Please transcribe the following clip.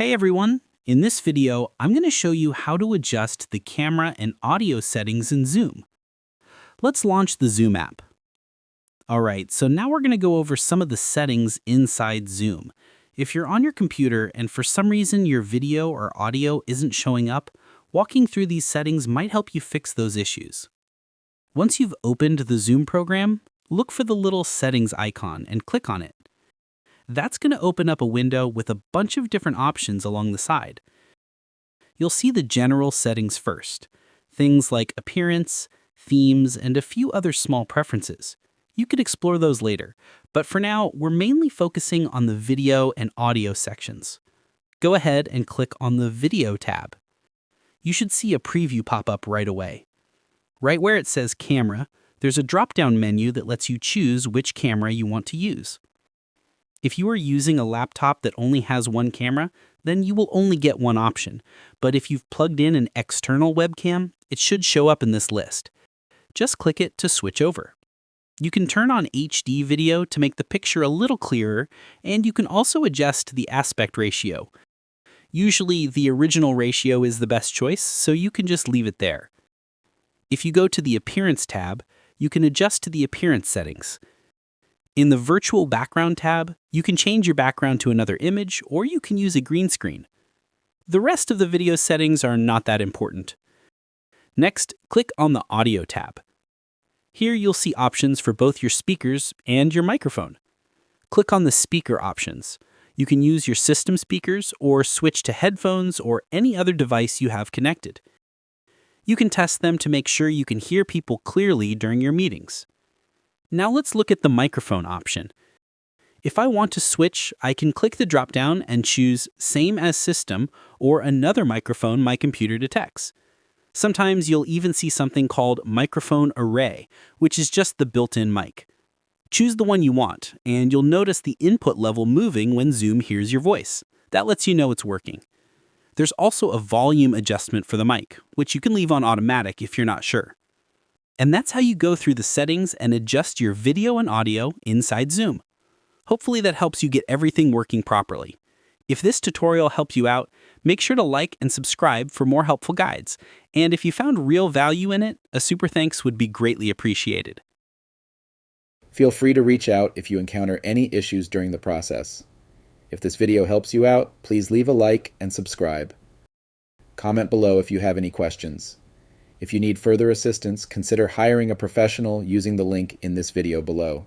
Hey everyone! In this video, I'm going to show you how to adjust the camera and audio settings in Zoom. Let's launch the Zoom app. Alright, so now we're going to go over some of the settings inside Zoom. If you're on your computer and for some reason your video or audio isn't showing up, walking through these settings might help you fix those issues. Once you've opened the Zoom program, look for the little settings icon and click on it. That's going to open up a window with a bunch of different options along the side. You'll see the general settings first, things like appearance, themes, and a few other small preferences. You can explore those later, but for now, we're mainly focusing on the video and audio sections. Go ahead and click on the Video tab. You should see a preview pop up right away. Right where it says Camera, there's a drop-down menu that lets you choose which camera you want to use. If you are using a laptop that only has one camera, then you will only get one option. But if you've plugged in an external webcam, it should show up in this list. Just click it to switch over. You can turn on HD video to make the picture a little clearer, and you can also adjust the aspect ratio. Usually, the original ratio is the best choice, so you can just leave it there. If you go to the Appearance tab, you can adjust to the appearance settings. In the Virtual Background tab, you can change your background to another image, or you can use a green screen. The rest of the video settings are not that important. Next, click on the Audio tab. Here you'll see options for both your speakers and your microphone. Click on the speaker options. You can use your system speakers or switch to headphones or any other device you have connected. You can test them to make sure you can hear people clearly during your meetings. Now let's look at the microphone option. If I want to switch, I can click the drop-down and choose Same as System or another microphone my computer detects. Sometimes you'll even see something called Microphone Array, which is just the built-in mic. Choose the one you want, and you'll notice the input level moving when Zoom hears your voice. That lets you know it's working. There's also a volume adjustment for the mic, which you can leave on automatic if you're not sure. And that's how you go through the settings and adjust your video and audio inside Zoom. Hopefully that helps you get everything working properly. If this tutorial helped you out, make sure to like and subscribe for more helpful guides. And if you found real value in it, a super thanks would be greatly appreciated. Feel free to reach out if you encounter any issues during the process. If this video helps you out, please leave a like and subscribe. Comment below if you have any questions. If you need further assistance, consider hiring a professional using the link in this video below.